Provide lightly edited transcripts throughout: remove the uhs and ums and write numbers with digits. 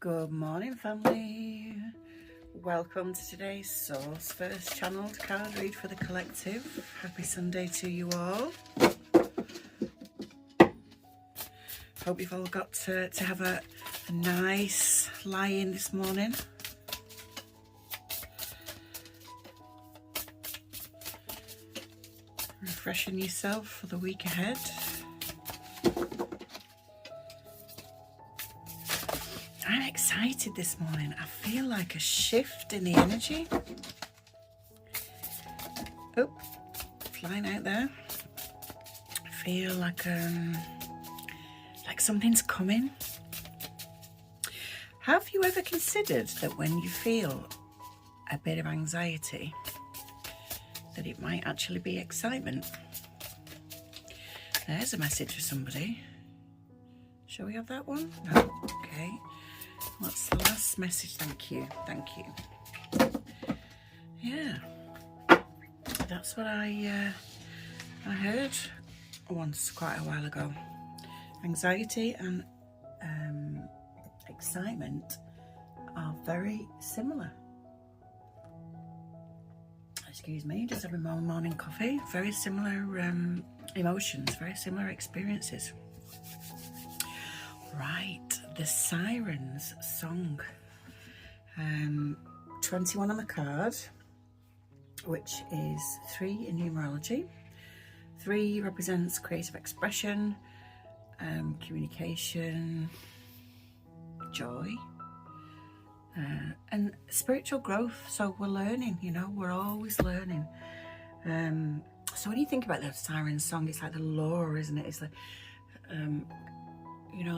Good morning, family. Welcome to today's Source First channeled card read for the collective. Happy Sunday to you all. Hope you've all got to have a nice lie-in this morning. Refreshing yourself for the week ahead. I'm excited this morning. I feel like a shift in the energy. Oh, flying out there. I feel like something's coming. Have you ever considered that when you feel a bit of anxiety, that it might actually be excitement? There's a message for somebody. Shall we have that one? No. Okay. What's the last message? Thank you. Thank you. Yeah. That's what I heard once quite a while ago. Anxiety and excitement are very similar. Excuse me, just having my morning coffee. Very similar emotions, very similar experiences. Right, the Siren's Song. 21 on the card, which is 3 in numerology. 3 represents creative expression, communication, joy, and spiritual growth. So we're learning, we're always learning. So when you think about the Siren's Song, it's like the lore, isn't it? It's like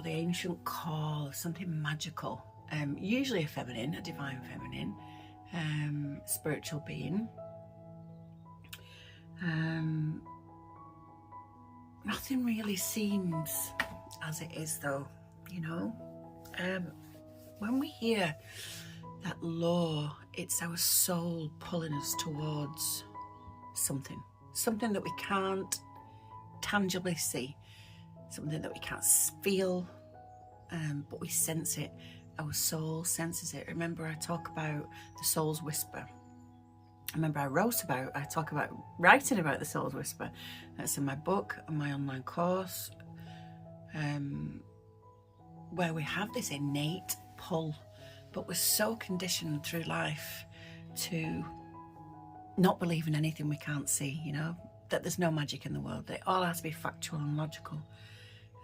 the ancient call of something magical, usually a divine feminine, spiritual being. Nothing really seems as it is, though, when we hear that law, it's our soul pulling us towards something that we can't tangibly see, something that we can't feel, but we sense it. Our soul senses it. Remember, I talk about the soul's whisper. Remember, I talk about writing about the soul's whisper. That's in my book and my online course, where we have this innate pull, but we're so conditioned through life to not believe in anything we can't see, that there's no magic in the world, that it all has to be factual and logical.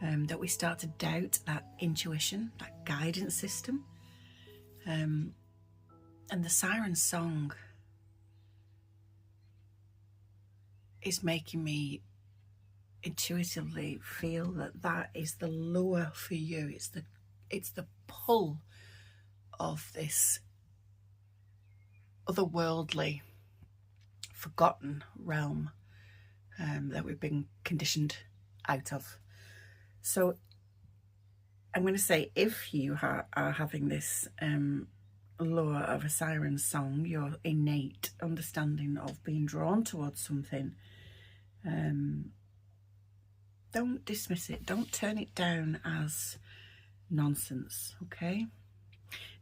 That we start to doubt that intuition, that guidance system. And the Siren's Song is making me intuitively feel that is the lure for you. It's the pull of this otherworldly, forgotten realm that we've been conditioned out of. So I'm going to say, if you are having this lure of a Siren's Song, your innate understanding of being drawn towards something, don't dismiss it. Don't turn it down as nonsense, okay?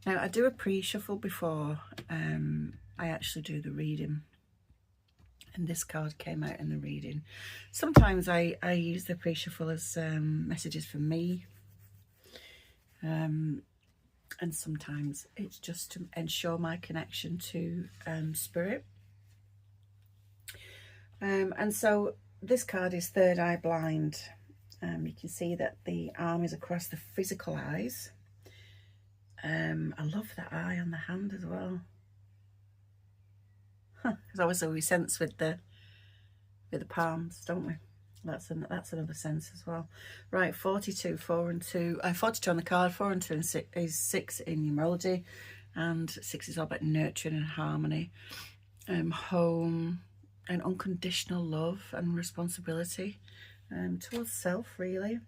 Now, I do a pre-shuffle before I actually do the reading. And this card came out in the reading. Sometimes I use the pre-shuffle as messages from me. And sometimes it's just to ensure my connection to spirit. And so this card is Third Eye Blind. You can see that the arm is across the physical eyes. I love that eye on the hand as well. Because obviously we sense with the palms, don't we? That's another sense as well. Right, 42, 4 and 2. 42 on the card, 4 and 2 and 6 is 6 in numerology, and 6 is all about nurturing and harmony, home, and unconditional love and responsibility towards self, really.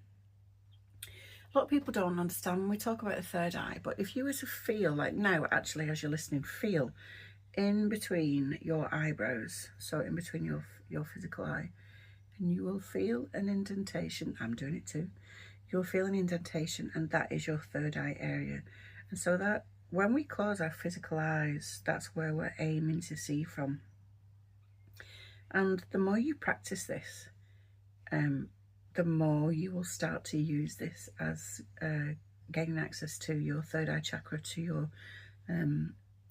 A lot of people don't understand when we talk about the third eye, but if you were to feel like now, actually, as you're listening, feel in between your eyebrows, so in between your physical eye, and you will feel an indentation. I'm doing it too. You'll feel an indentation, and that is your third eye area. And so that when we close our physical eyes, that's where we're aiming to see from. And the more you practice this, the more you will start to use this as gaining access to your third eye chakra, to your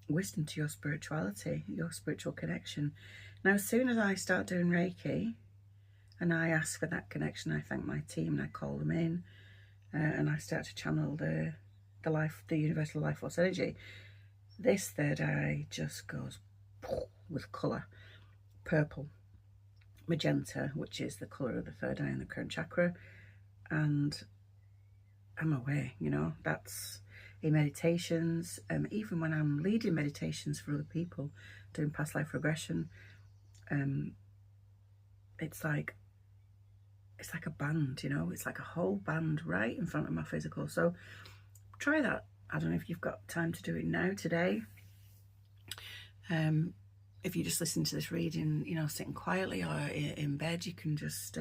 wisdom, to your spirituality, your spiritual connection. Now, as soon as I start doing Reiki and I ask for that connection, I thank my team and I call them in, and I start to channel the universal life force energy, this third eye just goes with colour. Purple, magenta, which is the colour of the third eye and the crown chakra, and I'm aware, you know, that's in meditations, even when I'm leading meditations for other people, doing past life regression, it's like a band, you know, it's like a whole band right in front of my physical. So try that. I don't know if you've got time to do it now, today. If you just listen to this reading, you know, sitting quietly or in bed, you can just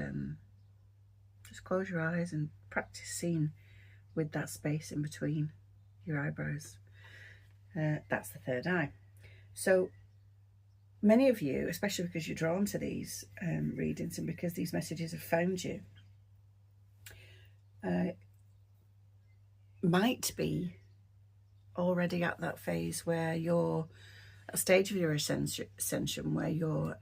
close your eyes and practice seeing with that space in between your eyebrows. That's the third eye. So many of you, especially because you're drawn to these readings and because these messages have found you, might be already at that phase where you're a stage of your ascension where your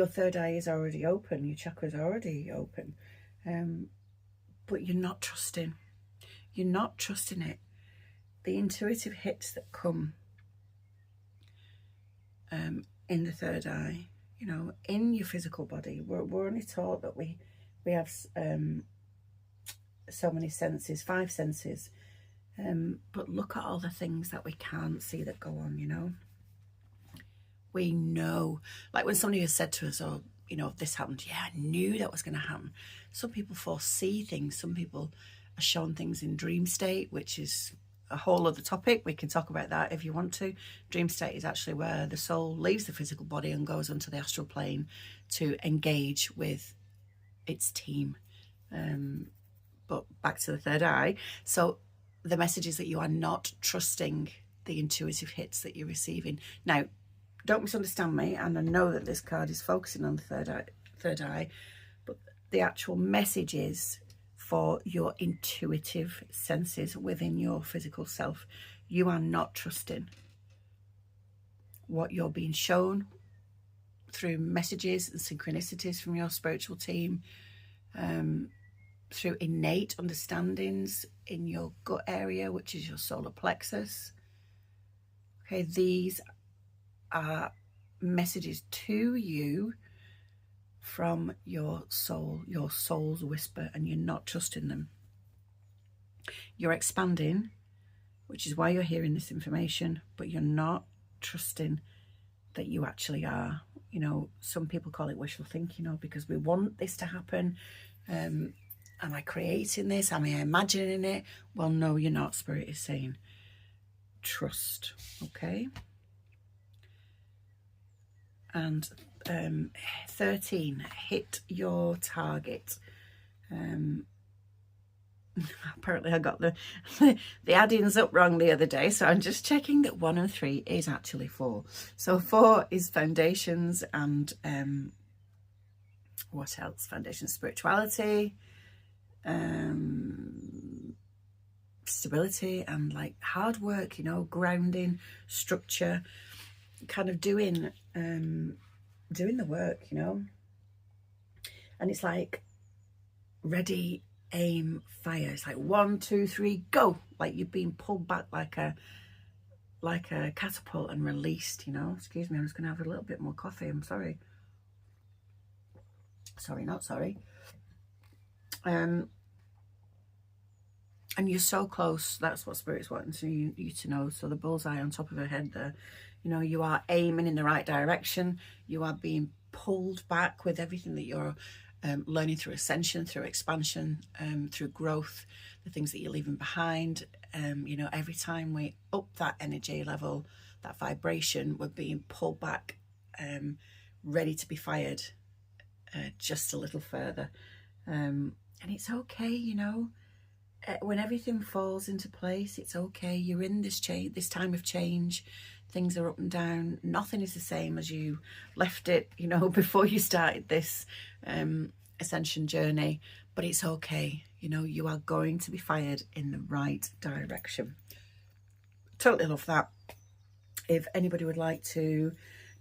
third eye is already open, your chakra is already open, but you're not trusting. You're not trusting it. The intuitive hits that come in the third eye, you know, in your physical body, we're only taught that we have so many senses, 5 senses. But look at all the things that we can't see that go on, you know. We know, like when somebody has said to us, oh, you know, this happened, yeah, I knew that was going to happen. Some people foresee things. Some people are shown things in dream state, which is a whole other topic. We can talk about that if you want to. Dream state is actually where the soul leaves the physical body and goes onto the astral plane to engage with its team. But back to the third eye. So the message is that you are not trusting the intuitive hits that you're receiving. Now, don't misunderstand me, and I know that this card is focusing on the third eye, but the actual message is for your intuitive senses within your physical self. You are not trusting what you're being shown through messages and synchronicities from your spiritual team, through innate understandings in your gut area, which is your solar plexus. Okay, these are messages to you from your soul, your soul's whisper, and you're not trusting them. You're expanding, which is why you're hearing this information, but you're not trusting that you actually are. You know, some people call it wishful thinking, or because we want this to happen. Am I creating this? Am I imagining it? Well, no, you're not. Spirit is saying trust, okay? And 13, hit your target. Apparently I got the addings up wrong the other day, so I'm just checking that 1 and 3 is actually 4. So 4 is foundations and what else? Foundation spirituality, stability, and like hard work, you know, grounding, structure, kind of doing the work, you know. And it's like ready, aim, fire. It's like 1, 2, 3, go. Like you're being pulled back like a catapult and released, you know. Excuse me, I'm just gonna have a little bit more coffee. I'm sorry. Sorry, not sorry. And you're so close. That's what Spirit's wanting you to know. So the bullseye on top of her head there, you know, you are aiming in the right direction. You are being pulled back with everything that you're learning through ascension, through expansion, through growth, the things that you're leaving behind. You know, every time we up that energy level, that vibration, we're being pulled back, ready to be fired just a little further. And it's okay, you know. when everything falls into place, it's okay. You're in this time of change. Things are up and down. Nothing is the same as you left it, you know, before you started this ascension journey. But it's okay. You know, you are going to be fired in the right direction. Totally love that. If anybody would like to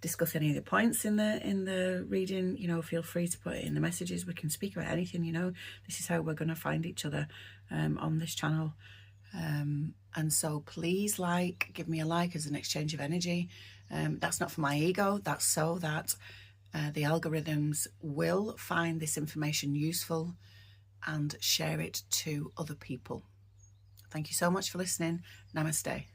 discuss any of the points in the reading, you know, feel free to put it in the messages. We can speak about anything, you know. This is how we're going to find each other on this channel. And so please give me a like as an exchange of energy. That's not for my ego. That's so that the algorithms will find this information useful and share it to other people. Thank you so much for listening. Namaste.